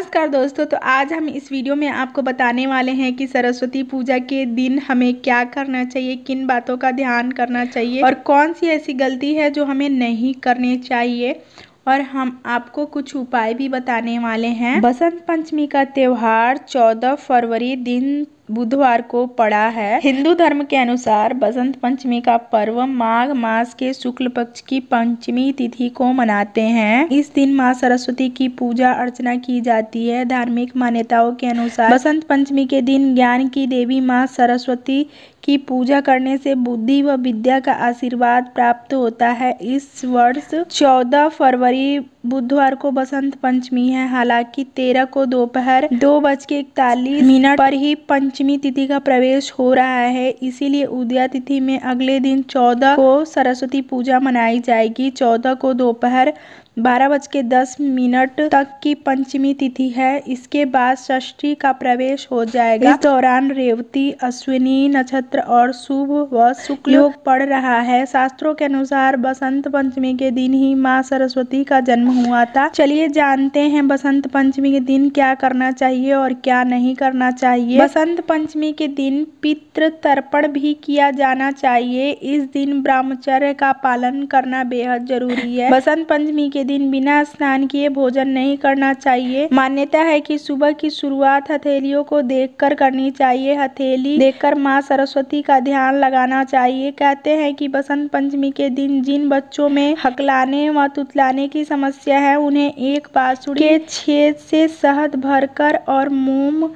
नमस्कार दोस्तों, तो आज हम इस वीडियो में आपको बताने वाले हैं कि सरस्वती पूजा के दिन हमें क्या करना चाहिए, किन बातों का ध्यान करना चाहिए और कौन सी ऐसी गलती है जो हमें नहीं करनी चाहिए। और हम आपको कुछ उपाय भी बताने वाले हैं। बसंत पंचमी का त्योहार 14 फरवरी दिन बुधवार को पड़ा है। हिंदू धर्म के अनुसार बसंत पंचमी का पर्व माघ मास के शुक्ल पक्ष की पंचमी तिथि को मनाते हैं। इस दिन माँ सरस्वती की पूजा अर्चना की जाती है। धार्मिक मान्यताओं के अनुसार बसंत पंचमी के दिन ज्ञान की देवी माँ सरस्वती की पूजा करने से बुद्धि व विद्या का आशीर्वाद प्राप्त होता है। इस वर्ष 14 फरवरी बुधवार को बसंत पंचमी है। हालांकि 13 को दोपहर 2:41 पर ही पंचमी तिथि का प्रवेश हो रहा है, इसीलिए उदया तिथि में अगले दिन 14 को सरस्वती पूजा मनाई जाएगी। 14 को दोपहर 12:10 तक की पंचमी तिथि है। इसके बाद षष्ठी का प्रवेश हो जाएगा। इस दौरान रेवती, अश्विनी नक्षत्र और शुभ व शुक्ल योग पड़ रहा है। शास्त्रों के अनुसार बसंत पंचमी के दिन ही माँ सरस्वती का जन्म हुआ था। चलिए जानते हैं बसंत पंचमी के दिन क्या करना चाहिए और क्या नहीं करना चाहिए। बसंत पंचमी के दिन पितृ तर्पण भी किया जाना चाहिए। इस दिन ब्रह्मचर्य का पालन करना बेहद जरूरी है। बसंत पंचमी के दिन बिना स्नान किए भोजन नहीं करना चाहिए। मान्यता है कि सुबह की शुरुआत हथेलियों को देखकर करनी चाहिए। हथेली देखकर माँ सरस्वती का ध्यान लगाना चाहिए। कहते हैं कि बसंत पंचमी के दिन जिन बच्चों में हकलाने व तुतलाने की समस्या है, उन्हें एक बांसुरी के छेद से शहद भरकर और मोम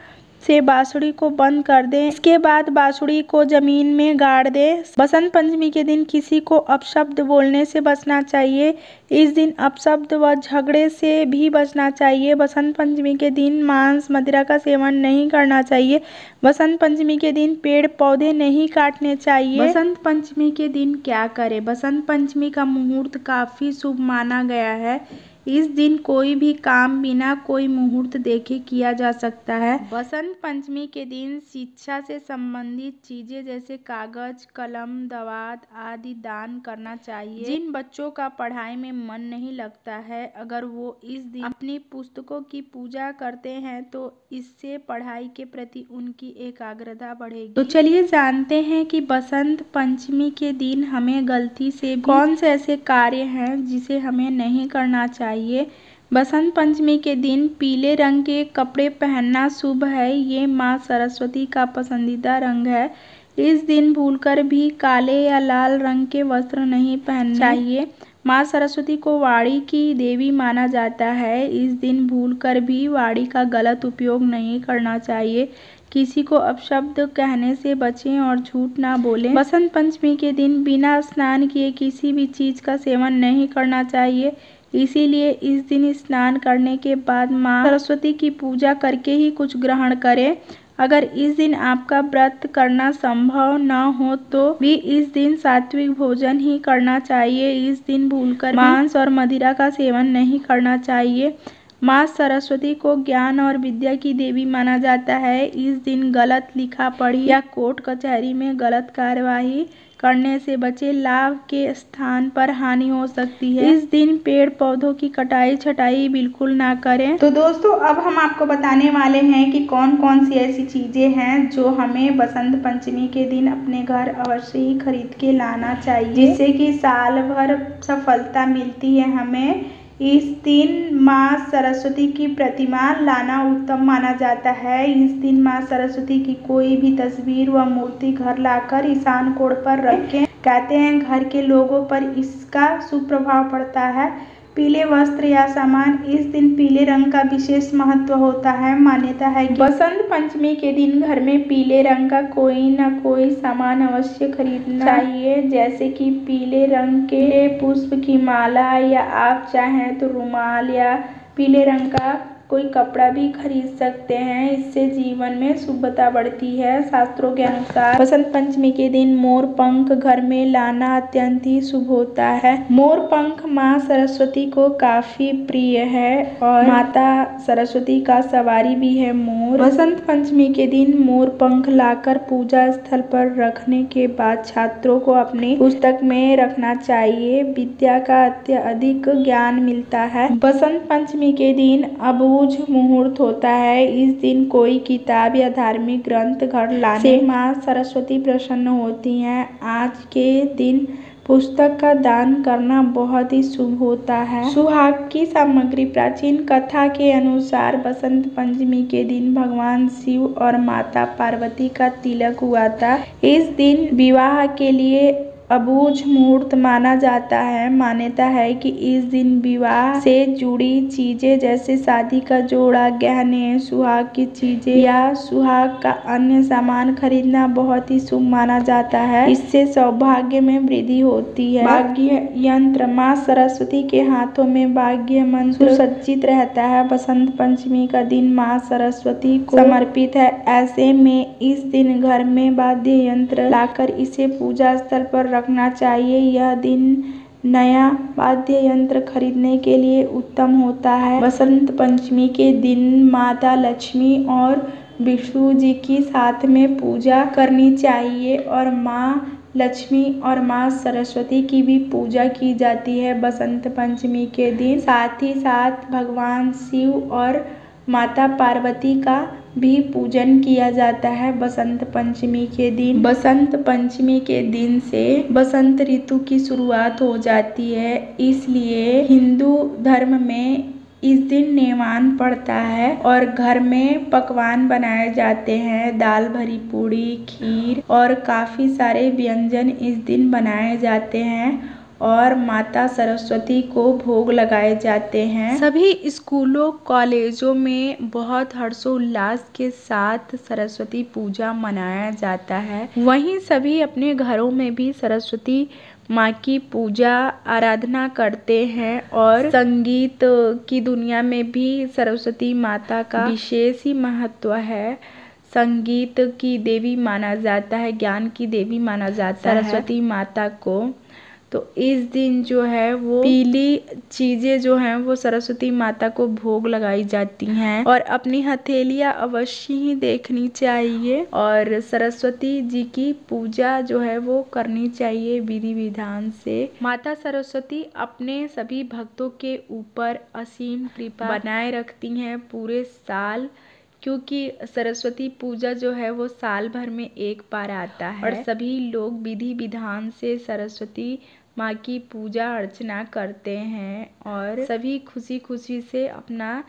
से बांसुरी को बंद कर दें। इसके बाद बांसुरी को जमीन में गाड़ दें। बसंत पंचमी के दिन किसी को अपशब्द बोलने से बचना चाहिए। इस दिन अपशब्द व झगड़े से भी बचना चाहिए। बसंत पंचमी के दिन मांस मदिरा का सेवन नहीं करना चाहिए। बसंत पंचमी के दिन पेड़ पौधे नहीं काटने चाहिए। बसंत पंचमी के दिन क्या करें? बसंत पंचमी का मुहूर्त काफी शुभ माना गया है। इस दिन कोई भी काम बिना कोई मुहूर्त देखे किया जा सकता है। बसंत पंचमी के दिन शिक्षा से संबंधित चीजें जैसे कागज, कलम, दवात आदि दान करना चाहिए। जिन बच्चों का पढ़ाई में मन नहीं लगता है, अगर वो इस दिन अपनी पुस्तकों की पूजा करते हैं तो इससे पढ़ाई के प्रति उनकी एकाग्रता बढ़ेगी। तो चलिए जानते हैं कि बसंत पंचमी के दिन हमें गलती से कौन से ऐसे कार्य हैं जिसे हमें नहीं करना चाहिए। बसंत पंचमी के दिन पीले रंग के कपड़े पहनना शुभ है। ये माँ सरस्वती का पसंदीदा रंग है। इस दिन भूलकर भी काले या लाल रंग के वस्त्र नहीं पहनने चाहिए। माँ सरस्वती को वाणी की देवी माना जाता है। इस दिन भूलकर भी वाणी का गलत उपयोग नहीं करना चाहिए। किसी को अपशब्द कहने से बचें और झूठ ना बोलें। बसंत पंचमी के दिन बिना स्नान किए किसी भी चीज का सेवन नहीं करना चाहिए। इसीलिए इस दिन स्नान करने के बाद माँ सरस्वती की पूजा करके ही कुछ ग्रहण करें। अगर इस दिन आपका व्रत करना संभव न हो तो भी इस दिन सात्विक भोजन ही करना चाहिए। इस दिन भूलकर मांस और मदिरा का सेवन नहीं करना चाहिए। माँ सरस्वती को ज्ञान और विद्या की देवी माना जाता है। इस दिन गलत लिखा पढ़ी या कोर्ट कचहरी में गलत कार्यवाही करने से बचे। लाभ के स्थान पर हानि हो सकती है। इस दिन पेड़ पौधों की कटाई छटाई बिल्कुल ना करें। तो दोस्तों, अब हम आपको बताने वाले हैं कि कौन कौन सी ऐसी चीजें हैं जो हमें बसंत पंचमी के दिन अपने घर अवश्य ही खरीद के लाना चाहिए, जिससे कि साल भर सफलता मिलती है हमें। इस दिन माँ सरस्वती की प्रतिमा लाना उत्तम माना जाता है। इस दिन माँ सरस्वती की कोई भी तस्वीर व मूर्ति घर लाकर ईशान कोण पर रखें। कहते हैं घर के लोगों पर इसका शुभ प्रभाव पड़ता है। पीले वस्त्र या सामान, इस दिन पीले रंग का विशेष महत्व होता है। मान्यता है कि बसंत पंचमी के दिन घर में पीले रंग का कोई न कोई सामान अवश्य खरीदना चाहिए, जैसे कि पीले रंग के पुष्प की माला या आप चाहें तो रुमाल या पीले रंग का कोई कपड़ा भी खरीद सकते हैं। इससे जीवन में शुभता बढ़ती है। शास्त्रों के अनुसार बसंत पंचमी के दिन मोर पंख घर में लाना अत्यंत ही शुभ होता है। मोर पंख माँ सरस्वती को काफी प्रिय है और माता सरस्वती का सवारी भी है मोर। बसंत पंचमी के दिन मोर पंख लाकर पूजा स्थल पर रखने के बाद छात्रों को अपनी पुस्तक में रखना चाहिए। विद्या का अत्यधिक ज्ञान मिलता है। बसंत पंचमी के दिन अबू अबूझ मुहूर्त होता है। इस दिन कोई किताब या धार्मिक ग्रंथ घर लाने से माँ सरस्वती प्रसन्न होती हैं। आज के दिन पुस्तक का दान करना बहुत ही शुभ होता है। सुहाग की सामग्री। प्राचीन कथा के अनुसार बसंत पंचमी के दिन भगवान शिव और माता पार्वती का तिलक हुआ था। इस दिन विवाह के लिए अबूझ मुहूर्त माना जाता है। मान्यता है कि इस दिन विवाह से जुड़ी चीजें जैसे शादी का जोड़ा, गहने, सुहाग की चीजें या सुहाग का अन्य सामान खरीदना बहुत ही शुभ माना जाता है। इससे सौभाग्य में वृद्धि होती है। भाग्य यंत्र। माँ सरस्वती के हाथों में भाग्य मंत्र सुसज्जित रहता है। बसंत पंचमी का दिन माँ सरस्वती को समर्पित है। ऐसे में इस दिन घर में वाद्य यंत्र लाकर इसे पूजा स्थल पर रखना चाहिए। यह दिन नया वाद्य यंत्र खरीदने के लिए उत्तम होता है। बसंत पंचमी के दिन माता लक्ष्मी और विष्णु जी की साथ में पूजा करनी चाहिए और माँ लक्ष्मी और माँ सरस्वती की भी पूजा की जाती है बसंत पंचमी के दिन। साथ ही साथ भगवान शिव और माता पार्वती का भी पूजन किया जाता है बसंत पंचमी के दिन। बसंत पंचमी के दिन से बसंत ऋतु की शुरुआत हो जाती है, इसलिए हिंदू धर्म में इस दिन नेमान पड़ता है और घर में पकवान बनाए जाते हैं। दाल भरी पूड़ी, खीर और काफी सारे व्यंजन इस दिन बनाए जाते हैं और माता सरस्वती को भोग लगाए जाते हैं। सभी स्कूलों कॉलेजों में बहुत हर्षोल्लास के साथ सरस्वती पूजा मनाया जाता है। वहीं सभी अपने घरों में भी सरस्वती माँ की पूजा आराधना करते हैं और संगीत की दुनिया में भी सरस्वती माता का विशेष ही महत्व है। संगीत की देवी माना जाता है, ज्ञान की देवी माना जाता है सरस्वती माता को। तो इस दिन जो है वो पीली चीजें जो हैं वो सरस्वती माता को भोग लगाई जाती हैं और अपनी हथेलियां अवश्य ही देखनी चाहिए और सरस्वती जी की पूजा जो है वो करनी चाहिए विधि विधान से। माता सरस्वती अपने सभी भक्तों के ऊपर असीम कृपा बनाए रखती हैं पूरे साल, क्योंकि सरस्वती पूजा जो है वो साल भर में एक बार आता है और सभी लोग विधि विधान से सरस्वती माँ की पूजा अर्चना करते हैं और सभी खुशी खुशी से अपना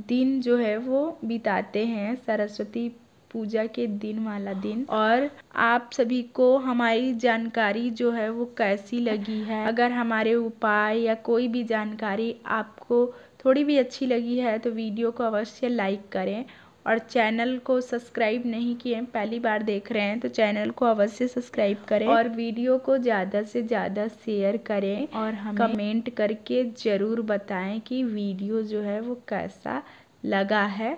दिन जो है वो बिताते हैं सरस्वती पूजा के दिन वाला दिन। और आप सभी को हमारी जानकारी जो है वो कैसी लगी है? अगर हमारे उपाय या कोई भी जानकारी आपको थोड़ी भी अच्छी लगी है तो वीडियो को अवश्य लाइक करें और चैनल को सब्सक्राइब नहीं किए, पहली बार देख रहे हैं तो चैनल को अवश्य सब्सक्राइब करें और वीडियो को ज़्यादा से ज़्यादा शेयर करें और हमें कमेंट करके ज़रूर बताएं कि वीडियो जो है वो कैसा लगा है।